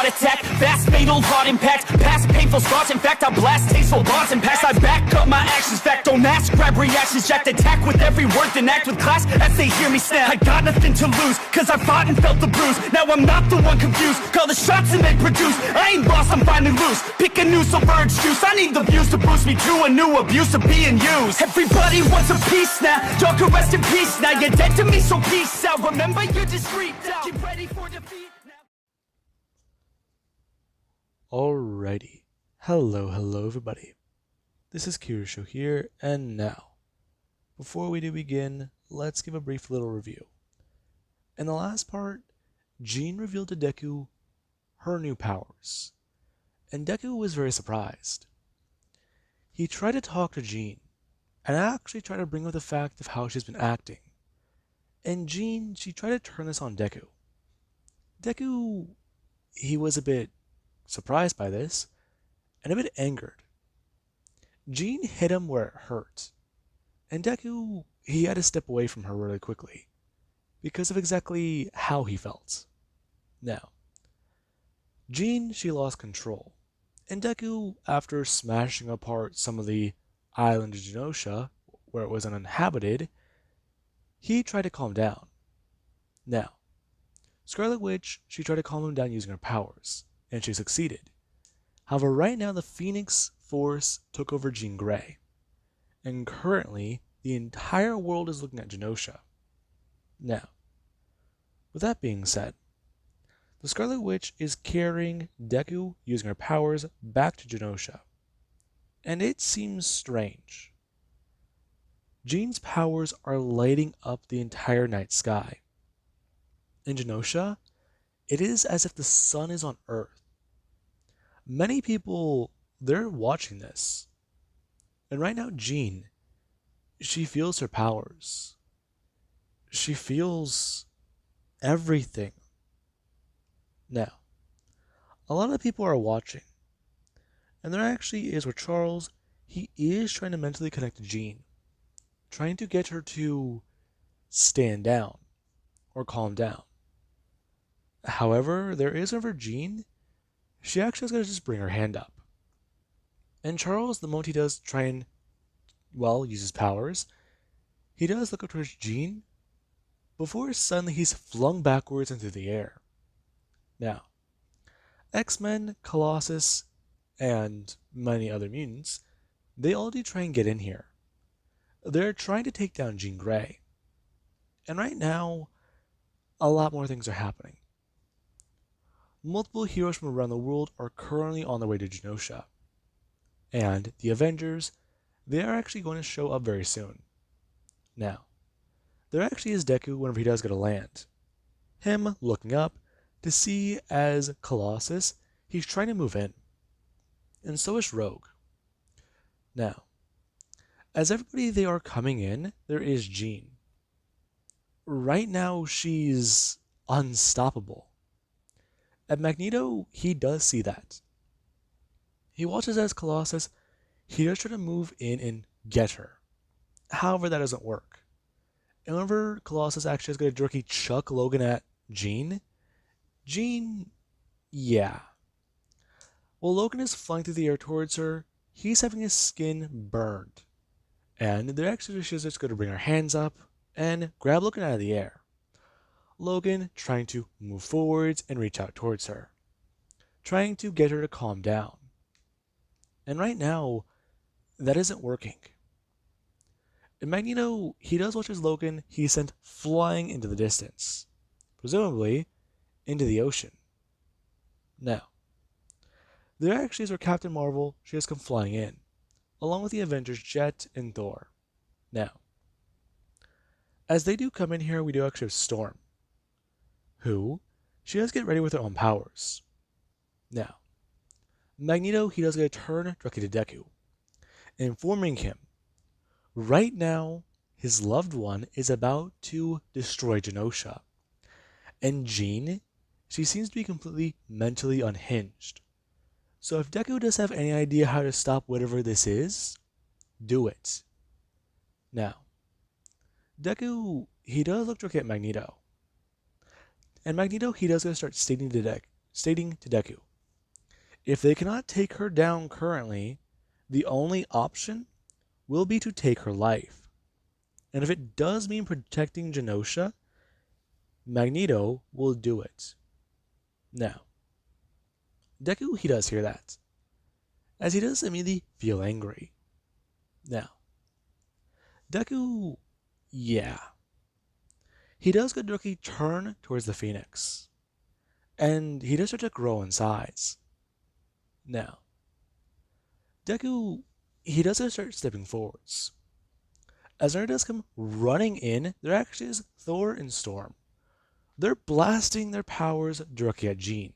heart attack. Fast, fatal, hard impact. Past painful scars, in fact, I blast tasteful bars and pass. I back up my actions, fact, don't ask, grab reactions, jacked, attack with every word, then act with class as they hear me snap. I got nothing to lose, cause I fought and felt the bruise. Now I'm not the one confused, call the shots and they produce. I ain't lost, I'm finally loose, pick a new submerged juice. I need the views to boost me to a new abuse of being used. Everybody wants a piece now, y'all can rest in peace now. You're dead to me, so peace out. Remember you're discreet now, get ready for defeat now. Alrighty, hello everybody. This is Kirisho here, and now, before we do begin, let's give a brief little review. In the last part, Jean revealed to Deku her new powers, and Deku was very surprised. He tried to talk to Jean, and actually tried to bring up the fact of how she's been acting. And Jean, she tried to turn this on Deku. Deku, he was a bit surprised by this, and a bit angered. Jean hit him where it hurt, and Deku, he had to step away from her really quickly, because of exactly how he felt. Now, Jean, she lost control, and Deku, after smashing apart some of the island of Genosha, where it was uninhabited, he tried to calm down. Now, Scarlet Witch, she tried to calm him down using her powers, and she succeeded. However, right now the Phoenix Force took over Jean Grey, and currently the entire world is looking at Genosha. Now, with that being said, the Scarlet Witch is carrying Deku using her powers back to Genosha, and it seems strange. Jean's powers are lighting up the entire night sky. In Genosha, it is as if the sun is on Earth. Many people, they're watching this. And right now, Jean, she feels her powers. She feels everything. Now, a lot of people are watching. And there actually is where Charles, he is trying to mentally connect to Jean, trying to get her to stand down or calm down. However, there is over Jean, she actually is going to just bring her hand up. And Charles, the moment he does try and, use his powers, he does look up towards Jean, before suddenly he's flung backwards into the air. Now, X-Men, Colossus, and many other mutants, they all do try and get in here. They're trying to take down Jean Grey. And right now, a lot more things are happening. Multiple heroes from around the world are currently on their way to Genosha. And the Avengers, they are actually going to show up very soon. Now, there actually is Deku whenever he does go to land. Him looking up to see as Colossus, he's trying to move in. And so is Rogue. Now, as everybody they are coming in, there is Jean. Right now, she's unstoppable. And Magneto, he does see that. He watches as Colossus, he does try to move in and get her. However, that doesn't work. And whenever Colossus actually is going to directly chuck Logan at Jean, yeah. While Logan is flying through the air towards her, he's having his skin burned. And they're actually just going to bring her hands up and grab Logan out of the air. Logan trying to move forwards and reach out towards her, trying to get her to calm down. And right now, that isn't working. And Magneto, he does watch as Logan, he's sent flying into the distance, presumably into the ocean. Now, there actually is where Captain Marvel, she has come flying in, along with the Avengers Jet and Thor. Now, as they do come in here, we do actually have Storm, who, she does get ready with her own powers. Now, Magneto, he does get a turn directly to Deku, informing him, right now, his loved one is about to destroy Genosha. And Jean, she seems to be completely mentally unhinged. So if Deku does have any idea how to stop whatever this is, do it. Now, Deku, he does look directly at Magneto. And Magneto, he does going to start stating to Deku, if they cannot take her down currently, the only option will be to take her life. And if it does mean protecting Genosha, Magneto will do it. Now, Deku, he does hear that, as he does immediately feel angry. Now, Deku, yeah, he does get directly turn towards the Phoenix, and he does start to grow in size. Now, Deku, he does start stepping forwards. As Nerd does come running in, there actually is Thor and Storm. They're blasting their powers directly at Jean,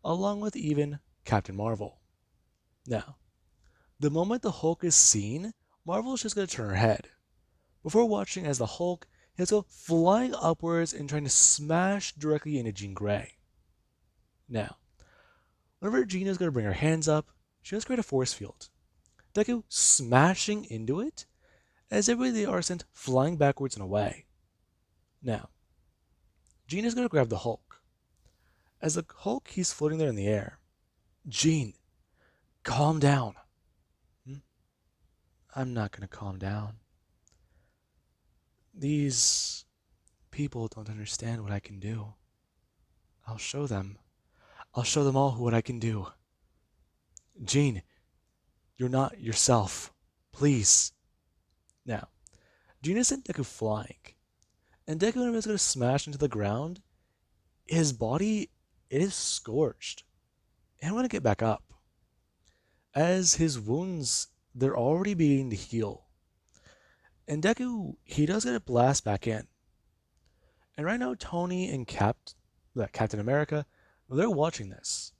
along with even Captain Marvel. Now, the moment the Hulk is seen, Marvel's just going to turn her head, before watching as the Hulk has to go flying upwards and trying to smash directly into Jean Grey. Now, whenever Jean is going to bring her hands up, she does create a force field. Deku smashing into it, as everybody they are sent flying backwards and away. Now, Jean is going to grab the Hulk. As the Hulk, he's floating there in the air. Jean, calm down. I'm not going to calm down. These people don't understand what I can do. I'll show them. I'll show them all what I can do. Jean, you're not yourself. Please. Now, Jean is sent Deku flying. And Deku, when he's going to smash into the ground, his body, it is scorched. And I want to get back up, as his wounds, they're already beginning to heal. And Deku, he does get a blast back in. And right now, Tony and Captain America, they're watching this.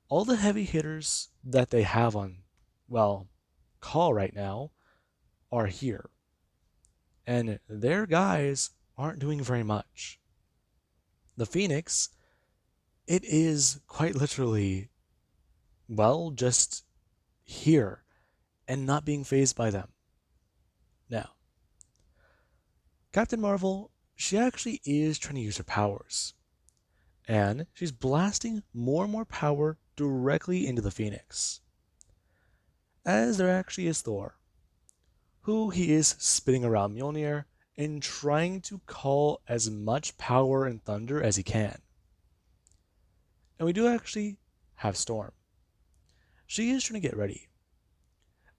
All the heavy hitters that they have on, well, call right now are here. And their guys aren't doing very much. The Phoenix, it is quite literally, well, just here and not being fazed by them. Now, Captain Marvel, she actually is trying to use her powers. And she's blasting more and more power directly into the Phoenix. As there actually is Thor, who he is spinning around Mjolnir and trying to call as much power and thunder as he can. And we do actually have Storm. She is trying to get ready.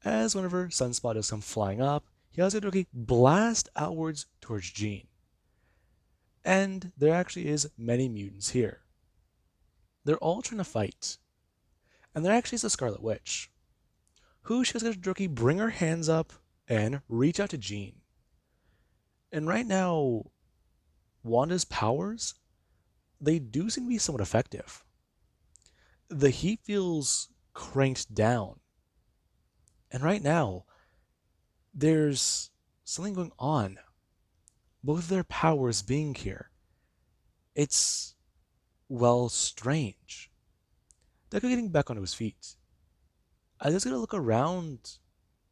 As whenever Sunspot does come flying up, he has to blast outwards towards Jean. And there actually is many mutants here. They're all trying to fight. And there actually is a Scarlet Witch, who she has to bring her hands up and reach out to Jean. And right now, Wanda's powers, they do seem to be somewhat effective. The heat feels cranked down. And right now, there's something going on. Both of their powers being here. It's, well, strange. Deku getting back onto his feet. I just gotta look around.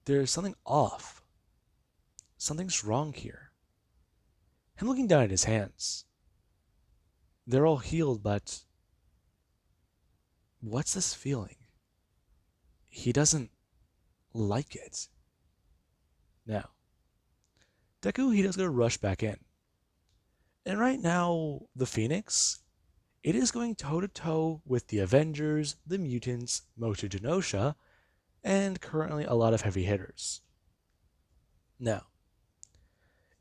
There's something off. Something's wrong here. Him looking down at his hands. They're all healed, but what's this feeling? He doesn't like it. Now, Deku, he does go to rush back in. And right now, the Phoenix, it is going toe-to-toe with the Avengers, the Mutants, Moto Genosha, and currently a lot of heavy hitters. Now,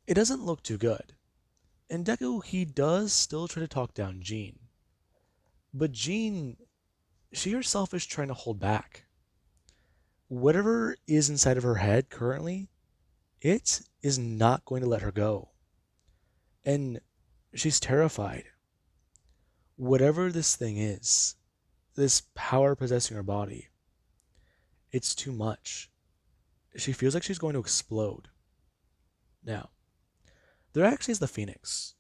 it doesn't look too good. And Deku, he does still try to talk down Jean. But Jean, she herself is trying to hold back. Whatever is inside of her head currently, it is not going to let her go. And she's terrified. Whatever this thing is, this power possessing her body, it's too much. She feels like she's going to explode. Now, there actually is the Phoenix,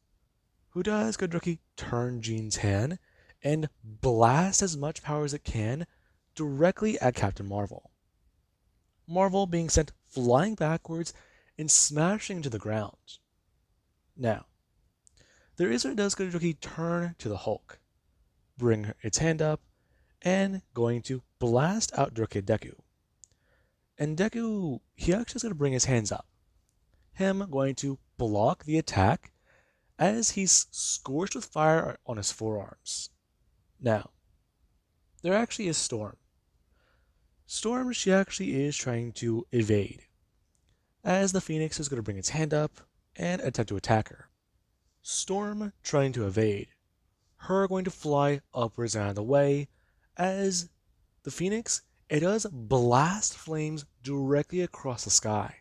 who does Godricki turn Jean's hand and blast as much power as it can directly at Captain Marvel. Marvel being sent flying backwards and smashing to the ground. Now, there is when it does Godricki turn to the Hulk, bring its hand up and going to blast out Deku. And Deku, he actually is going to bring his hands up. Him going to block the attack as he's scorched with fire on his forearms. Now, there actually is Storm. Storm, she actually is trying to evade, as the Phoenix is going to bring its hand up and attempt to attack her. Storm trying to evade, her going to fly upwards and out of the way, as the Phoenix, it does blast flames directly across the sky,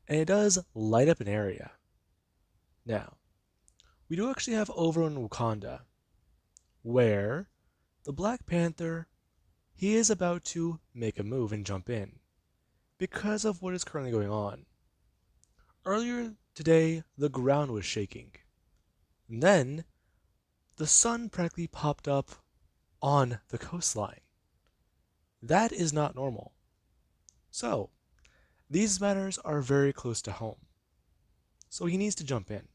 and it does light up an area. Now, we do actually have over in Wakanda, where the Black Panther, he is about to make a move and jump in, because of what is currently going on. Earlier today, the ground was shaking. And then, the sun practically popped up on the coastline. That is not normal. So, these matters are very close to home. So he needs to jump in.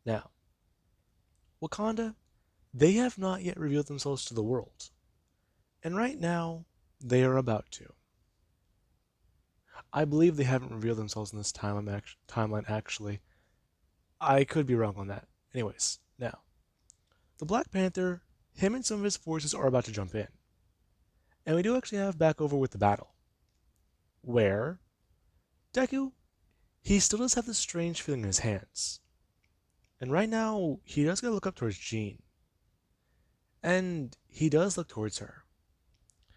Now, Wakanda, they have not yet revealed themselves to the world. And right now, they are about to. I believe they haven't revealed themselves in this timeline actually. I could be wrong on that. Anyways, now, the Black Panther, him and some of his forces are about to jump in. And we do actually have back over with the battle, where Deku, he still does have this strange feeling in his hands. And right now, he does gotta look up towards Jean. And he does look towards her.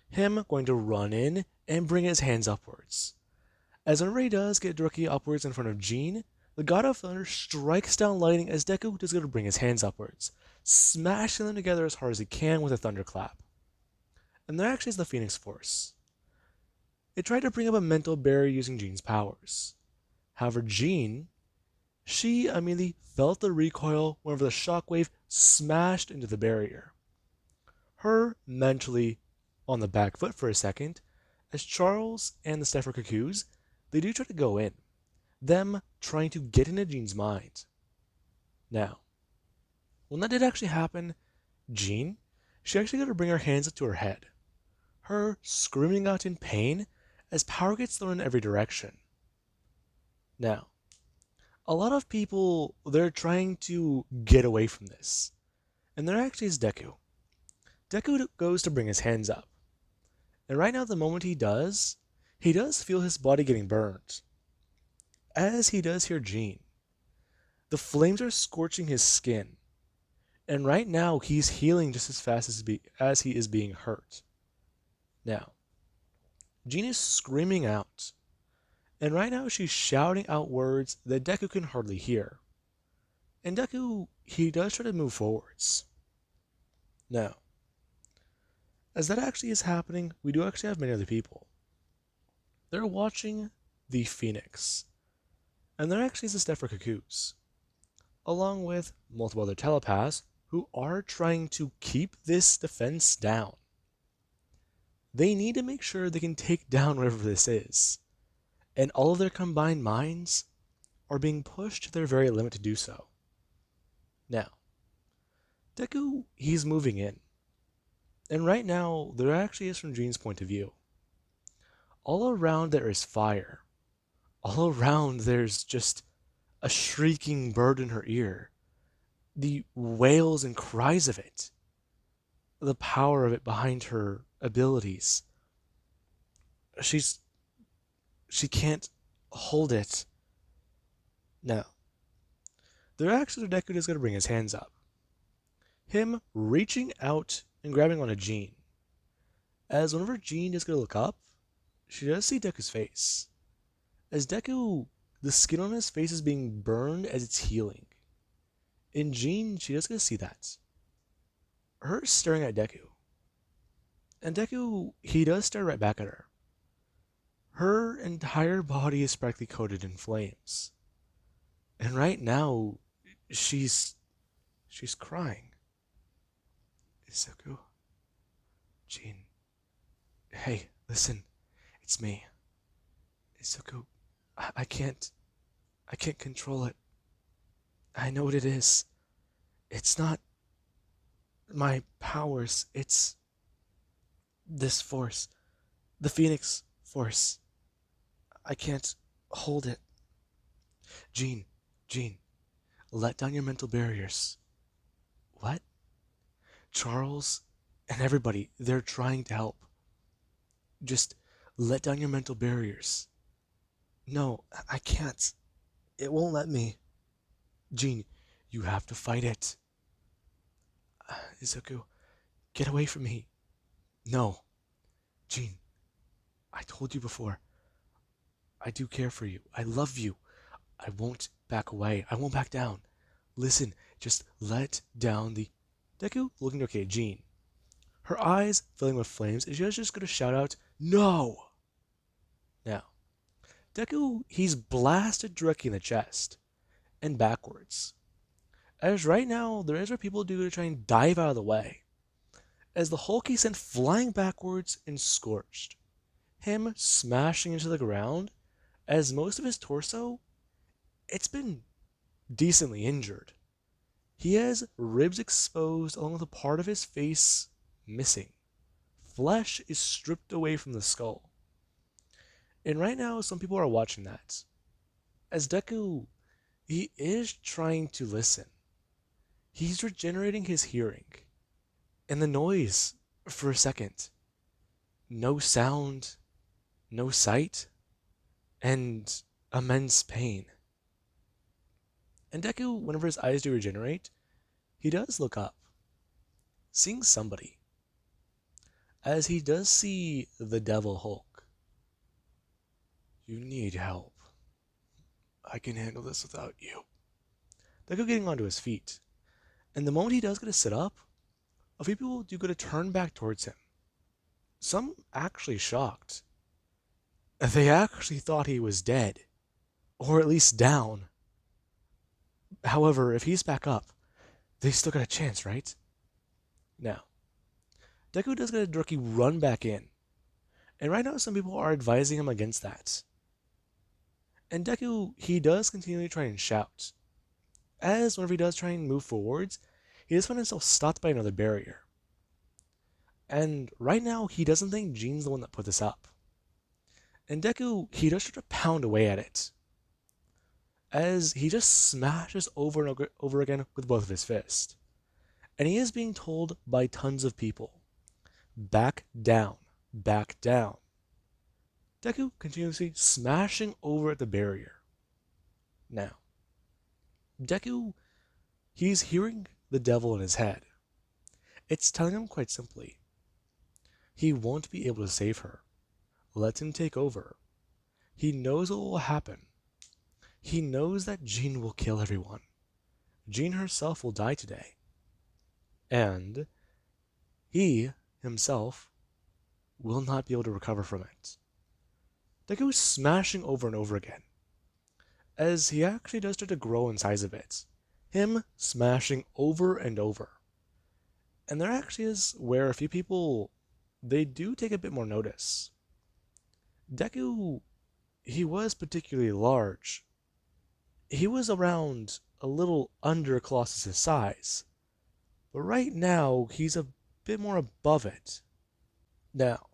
Him going to run in and bring his hands upwards. As whenever he does get directly upwards in front of Jean, the God of Thunder strikes down lightning as Deku does go to bring his hands upwards, smashing them together as hard as he can with a thunderclap. And there actually is the Phoenix Force. It tried to bring up a mental barrier using Jean's powers. However, Jean, she immediately felt the recoil whenever the shockwave smashed into the barrier. Her mentally on the back foot for a second, as Charles and the Stepford Cuckoos, they do try to go in, them trying to get into Jean's mind. Now, when that did actually happen, Jean, she actually got to bring her hands up to her head, her screaming out in pain as power gets thrown in every direction. Now, a lot of people, they're trying to get away from this, and there actually is Deku. Deku goes to bring his hands up, and right now the moment he does feel his body getting burned. As he does hear Jean, the flames are scorching his skin, and right now he's healing just as fast as he is being hurt. Now, Jean is screaming out, and right now she's shouting out words that Deku can hardly hear. And Deku, he does try to move forwards. Now, as that actually is happening, we do actually have many other people. They're watching the Phoenix, and there actually is the Stepford Cuckoos, along with multiple other telepaths who are trying to keep this defense down. They need to make sure they can take down whatever this is, and all of their combined minds are being pushed to their very limit to do so. Now, Deku, he's moving in, and right now, there actually is from Jean's point of view. All around there is fire. All around there's just a shrieking bird in her ear. The wails and cries of it. The power of it behind her abilities. She can't hold it. Now, there actually Deku is going to bring his hands up. Him reaching out and grabbing onto Jean. As whenever Jean is going to look up, she does see Deku's face. As Deku, the skin on his face is being burned as it's healing. In Jean, she does get to see that. Her staring at Deku. And Deku, he does stare right back at her. Her entire body is practically coated in flames. And right now, she's crying. Izuku. Jean. Hey, listen. It's me. Izuku. I can't control it. I know what it is. It's not my powers, it's this force, the Phoenix Force. I can't hold it. Jean, Jean, let down your mental barriers. What? Charles and everybody, they're trying to help. Just let down your mental barriers. No, I can't. It won't let me. Jean, you have to fight it. Izuku, get away from me. No. Jean, I told you before. I do care for you. I love you. I won't back away. I won't back down. Listen, just let down the... Deku looking okay at Jean. Her eyes filling with flames, and she was just going to shout out, "No!" Now, Deku, he's blasted directly in the chest and backwards. As right now, there is where people do to try and dive out of the way. As the Hulk is sent flying backwards and scorched. Him smashing into the ground, as most of his torso, it's been decently injured. He has ribs exposed along with a part of his face missing. Flesh is stripped away from the skull. And right now, some people are watching that. As Deku, he is trying to listen. He's regenerating his hearing. And the noise, for a second. No sound, no sight, and immense pain. And Deku, whenever his eyes do regenerate, he does look up, seeing somebody. As he does see the Devil Hulk. You need help. I can handle this without you. Deku getting onto his feet. And the moment he does get to sit up, a few people do get to turn back towards him. Some actually shocked. They actually thought he was dead. Or at least down. However, if he's back up, they still got a chance, right? Now, Deku does get a directly run back in. And right now some people are advising him against that. And Deku, he does continually try and shout. As whenever he does try and move forwards, he does find himself stopped by another barrier. And right now, he doesn't think Jean's the one that put this up. And Deku, he does start to pound away at it. As he just smashes over and over again with both of his fists. And he is being told by tons of people, back down, back down. Deku continuously smashing over at the barrier. Now, Deku, he's hearing the devil in his head. It's telling him quite simply, he won't be able to save her. Let him take over. He knows what will happen. He knows that Jean will kill everyone. Jean herself will die today. And he himself will not be able to recover from it. Deku is smashing over and over again, as he actually does start to grow in size a bit. Him smashing over and over. And there actually is where a few people, they do take a bit more notice. Deku, he was particularly large. He was around a little under Colossus' size. But right now, he's a bit more above it. Now,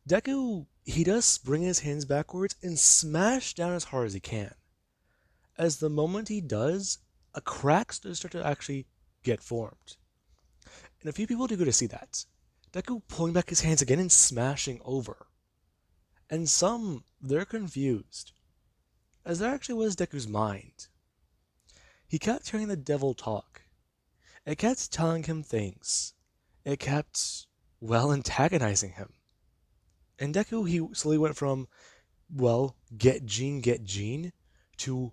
Deku, he does bring his hands backwards and smash down as hard as he can. As the moment he does, a crack does start to actually get formed. And a few people do go to see that. Deku pulling back his hands again and smashing over. And some, they're confused. As there actually was Deku's mind. He kept hearing the devil talk. It kept telling him things. It kept, well, antagonizing him. And Deku, he slowly went from, well, get Jean, to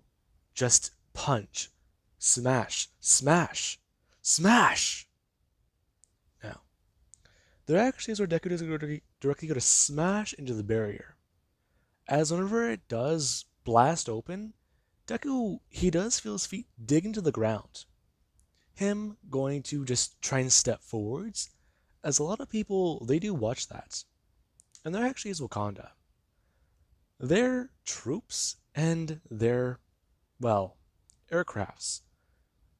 just punch, smash, smash, smash! Now, there actually is where Deku doesn't directly go to smash into the barrier. As whenever it does blast open, Deku, he does feel his feet dig into the ground. Him going to just try and step forwards, as a lot of people, they do watch that. And there actually is Wakanda. Their troops and their, well, aircrafts.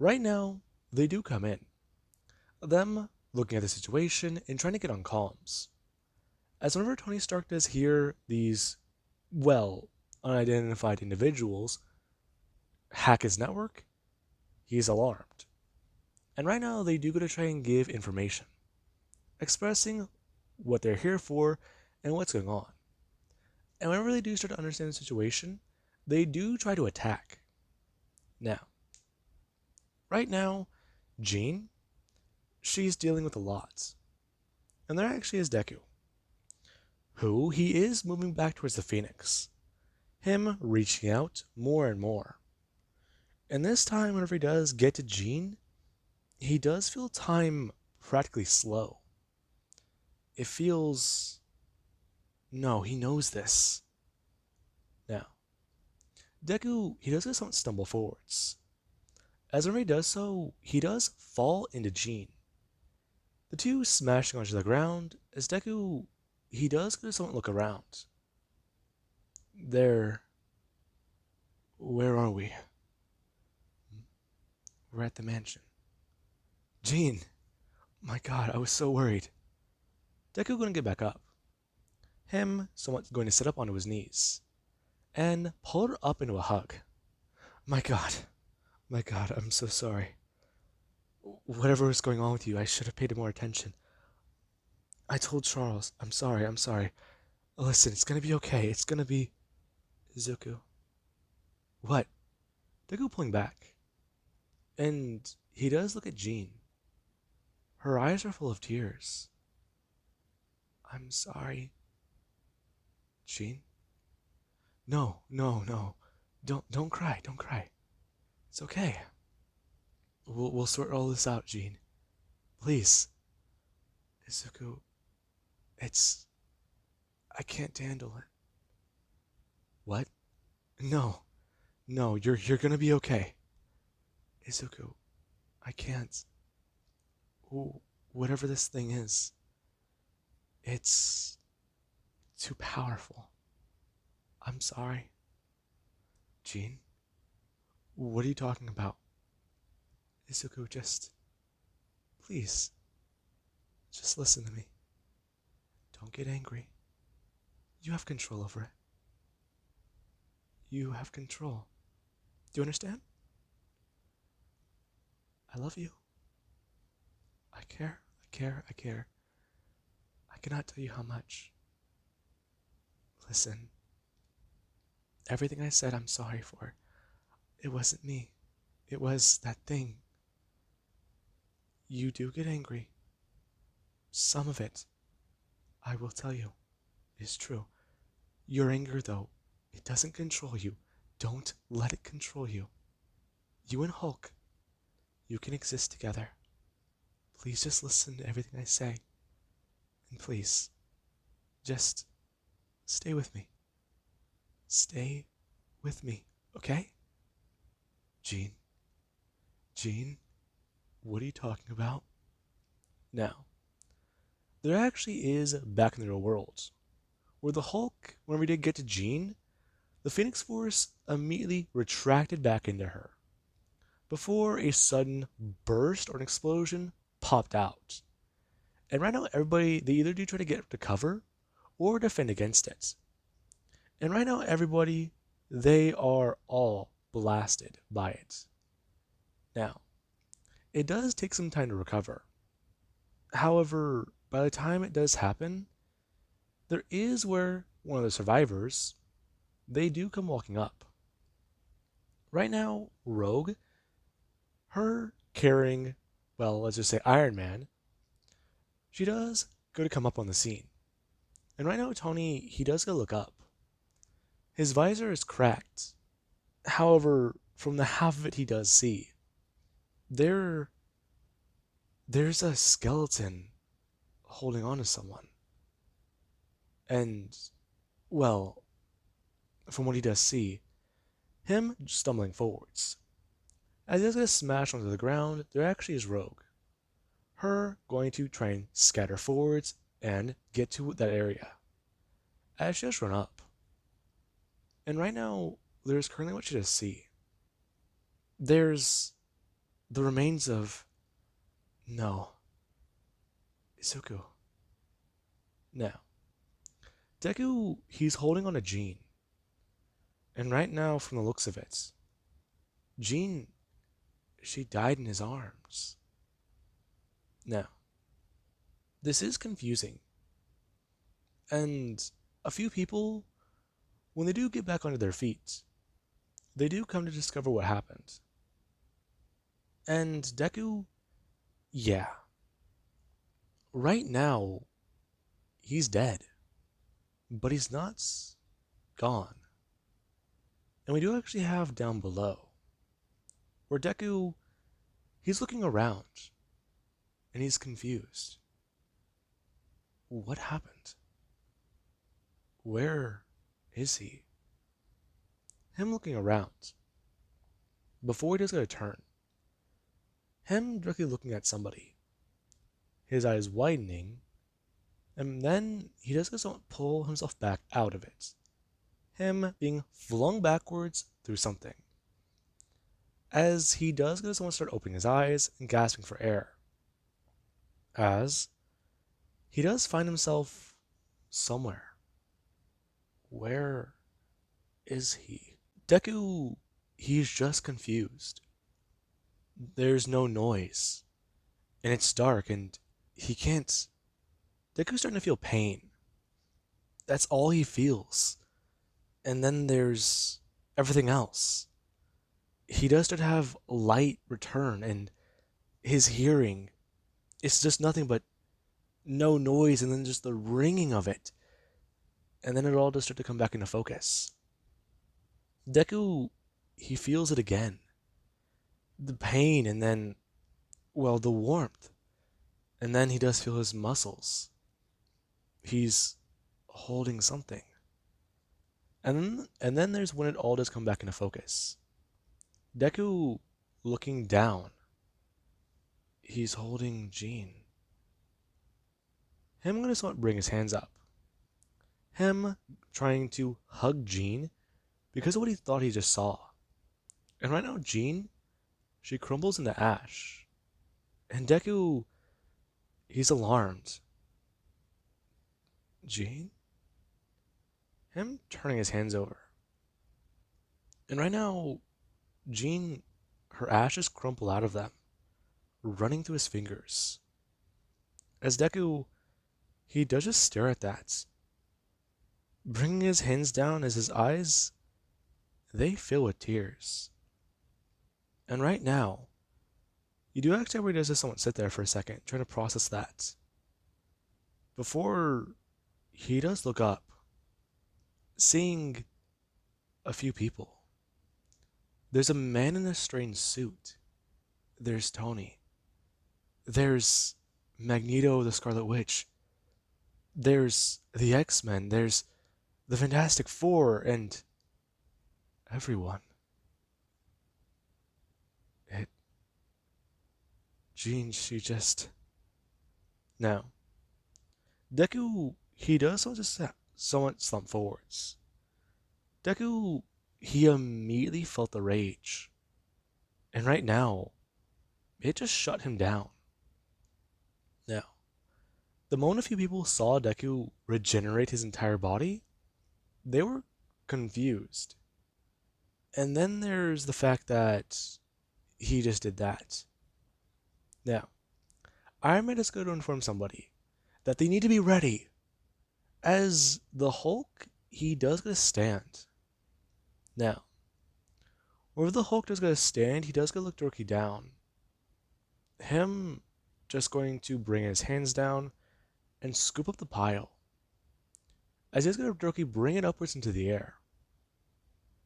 Right now, they do come in. them looking at the situation and trying to get on comms. As whenever Tony Stark does hear these, well, unidentified individuals hack his network, he's alarmed. And right now, they do go to try and give information, expressing what they're here for and what's going on. And whenever they do start to understand the situation, they do try to attack. Now, right now, Jean, she's dealing with a lot. And there actually is Deku, who he is moving back towards the Phoenix, him reaching out more and more. And this time, whenever he does get to Jean, he does feel time practically slow. It feels... No, he knows this. Now, Deku, he does somewhat stumble forwards. As whenever he does so, he does fall into Jean. The two smashing onto the ground, as Deku, he does go to somewhat look around. There... Where are we? We're at the mansion. Jean! My god, I was so worried. Deku going to get back up. Him somewhat going to sit up onto his knees. And pull her up into a hug. My god, I'm so sorry. Whatever was going on with you, I should have paid more attention. I told Charles, I'm sorry. Listen, it's gonna be okay, it's gonna be... Izuku. What? Deku pulling back. And he does look at Jean. Her eyes are full of tears. I'm sorry. Jean? No. Don't cry. It's okay. We'll sort all this out, Jean. Please. Izuku, I can't handle it. What? No, you're gonna be okay. Izuku, I can't. Whatever this thing is, it's too powerful. I'm sorry. Jean? What are you talking about? Izuku, please, just listen to me. Don't get angry. You have control over it. You have control. Do you understand? I love you. I care. I cannot tell you how much. Listen. Everything I said, I'm sorry for. It wasn't me. It was that thing. You do get angry. Some of it, I will tell you, is true. Your anger, though, it doesn't control you. Don't let it control you. You and Hulk, you can exist together. Please just listen to everything I say. And please, just stay with me. Stay with me, okay? Jean, what are you talking about? Now, there actually is back in the real world, where the Hulk, when we did get to Jean, the Phoenix Force immediately retracted back into her, before a sudden burst or an explosion popped out. And right now, everybody, they either do try to get to cover, or defend against it. And right now, everybody, they are all blasted by it. Now, it does take some time to recover. However, by the time it does happen, there is where one of the survivors, they do come walking up. Right now, Rogue, her carrying, well, let's just say Iron Man, she does go to come up on the scene. And right now, Tony, he does go look up. His visor is cracked. However, from the half of it he does see, there's a skeleton holding on to someone. And, well, from what he does see, him stumbling forwards. As he does get smashed onto the ground, there actually is Rogue. Her going to try and scatter forwards and get to that area. As she does run up. And right now, there's currently what she does see. There's the remains of... No. Izuku. Now, Deku, he's holding on to Jean. And right now, from the looks of it, Jean, she died in his arms. Now, this is confusing. And a few people, when they do get back onto their feet, they do come to discover what happened. And Deku, yeah. Right now, he's dead. But he's not gone. And we do actually have down below, where Deku, he's looking around, and he's confused. What happened? Where is he? Him looking around. Before he does get a turn, him directly looking at somebody, his eyes widening, and then he does get to pull himself back out of it. Him being flung backwards through something. As he does get someone start opening his eyes and gasping for air. As he does find himself somewhere. Where is he? Deku, he's just confused. There's no noise. And it's dark and he can't... Deku's starting to feel pain. That's all he feels. And then there's everything else. He does start to have light return and his hearing, it's just nothing but no noise and then just the ringing of it. And then it all does start to come back into focus. Deku, he feels it again. The pain and then, well, the warmth. And then he does feel his muscles. He's holding something. And then there's when it all does come back into focus. Deku looking down. He's holding Jean. Him gonna somewhat bring his hands up. Him trying to hug Jean because of what he thought he just saw. And right now Jean, she crumbles into ash. And Deku, he's alarmed. Jean? Him turning his hands over. And right now, Jean, her ashes crumple out of them, running through his fingers. As Deku, he does just stare at that, bringing his hands down as his eyes, they fill with tears. And right now, you do actually have to someone sit there for a second, trying to process that. Before he does look up, seeing a few people. There's a man in a strange suit. There's Tony. There's Magneto the Scarlet Witch. There's the X-Men. There's the Fantastic Four and everyone. Jean, she just... Now, Deku, he does just somewhat slump forwards. Deku, he immediately felt the rage. And right now, it just shut him down. Now, the moment a few people saw Deku regenerate his entire body, they were confused. And then there's the fact that he just did that. Now, Iron Man is going to inform somebody that they need to be ready. As the Hulk, he does get to stand. Now, wherever the Hulk does get to stand, he does get to look directly down. Him just going to bring his hands down and scoop up the pile. As he's going to directly bring it upwards into the air.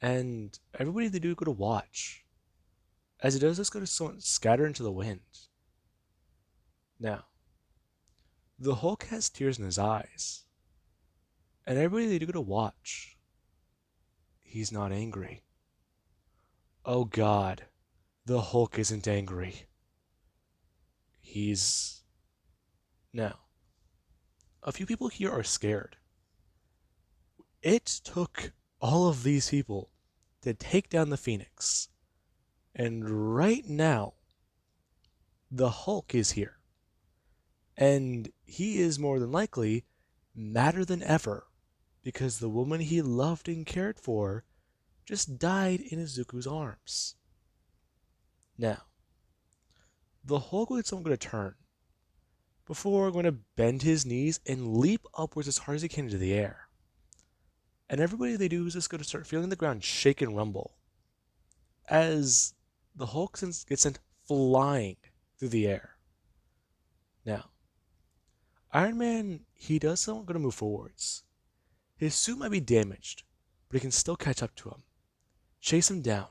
And everybody they do go to watch. As it does just go to scatter into the wind. Now, the Hulk has tears in his eyes. And everybody they do go to watch. He's not angry. Oh God, the Hulk isn't angry. He's... Now, a few people here are scared. It took all of these people to take down the Phoenix. And right now, the Hulk is here. And he is more than likely madder than ever because the woman he loved and cared for just died in Izuku's arms. Now, the Hulk lets someone going to turn before going to bend his knees and leap upwards as hard as he can into the air. And everybody they do is just going to start feeling the ground shake and rumble as the Hulk gets sent flying through the air. Now, Iron Man, he does somewhat going to move forwards. His suit might be damaged, but he can still catch up to him, chase him down,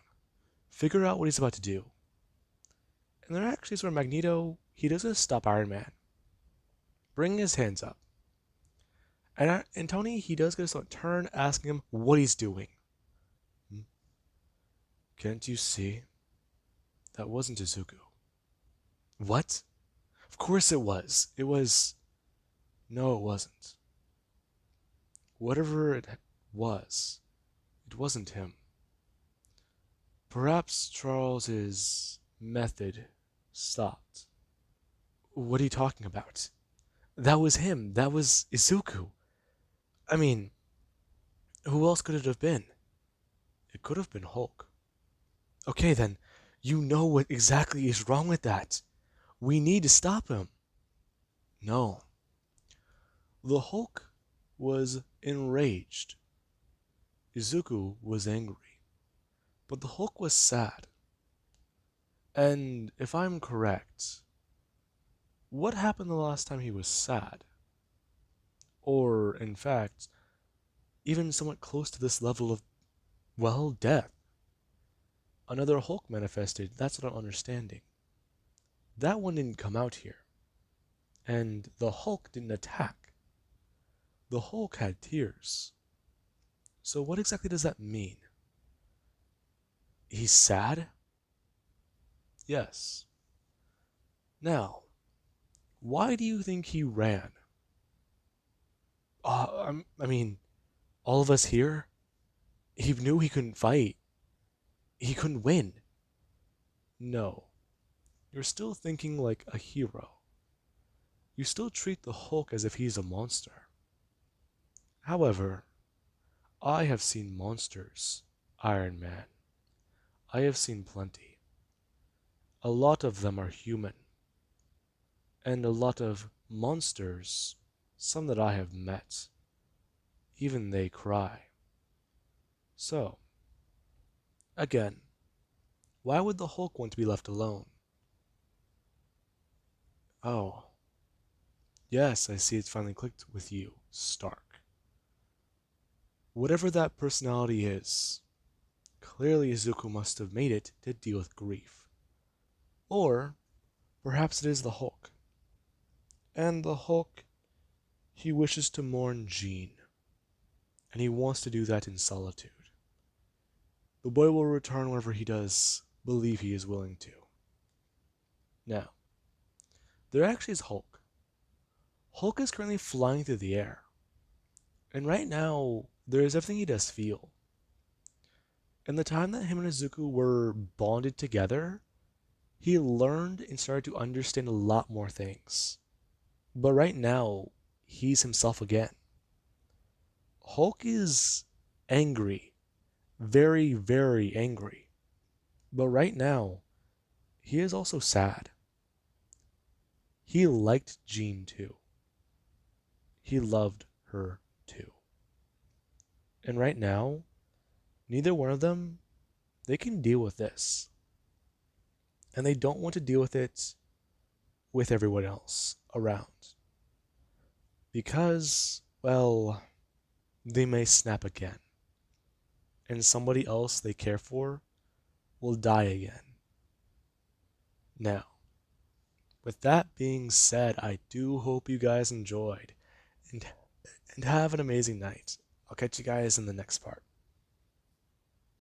figure out what he's about to do. And there actually is where Magneto, he does going to stop Iron Man, bringing his hands up. And Tony, he does get a turn asking him what he's doing. Can't you see? That wasn't Izuku. What? Of course it was. It was... No, it wasn't. Whatever it was, it wasn't him. Perhaps Charles's method stopped. What are you talking about? That was him. That was Izuku. I mean, who else could it have been? It could have been Hulk. Okay then, you know what exactly is wrong with that. We need to stop him. No. The Hulk was enraged. Izuku was angry. But the Hulk was sad. And if I'm correct, what happened the last time he was sad? Or, in fact, even somewhat close to this level of, well, death. Another Hulk manifested, that's what I'm understanding. That one didn't come out here. And the Hulk didn't attack. The Hulk had tears. So what exactly does that mean? He's sad? Yes. Now, why do you think he ran? I mean, all of us here, he knew he couldn't fight. He couldn't win. No. You're still thinking like a hero. You still treat the Hulk as if he's a monster. However, I have seen monsters, Iron Man. I have seen plenty. A lot of them are human. And a lot of monsters, some that I have met, even they cry. So, again, why would the Hulk want to be left alone? Oh, yes, I see it's finally clicked with you, Stark. Whatever that personality is, clearly Izuku must have made it to deal with grief. Or, perhaps it is the Hulk. And the Hulk, he wishes to mourn Jean. And he wants to do that in solitude. The boy will return whenever he does believe he is willing to. Now, there actually is Hulk. Hulk is currently flying through the air. And right now, there is everything he does feel. In the time that him and Izuku were bonded together, he learned and started to understand a lot more things. But right now, he's himself again. Hulk is angry. Very, very angry. But right now, he is also sad. He liked Jean too. He loved her too. And right now, neither one of them, they can deal with this. And they don't want to deal with it with everyone else around. Because, well, they may snap again. And somebody else they care for will die again. Now, with that being said, I do hope you guys enjoyed and have an amazing night. I'll catch you guys in the next part.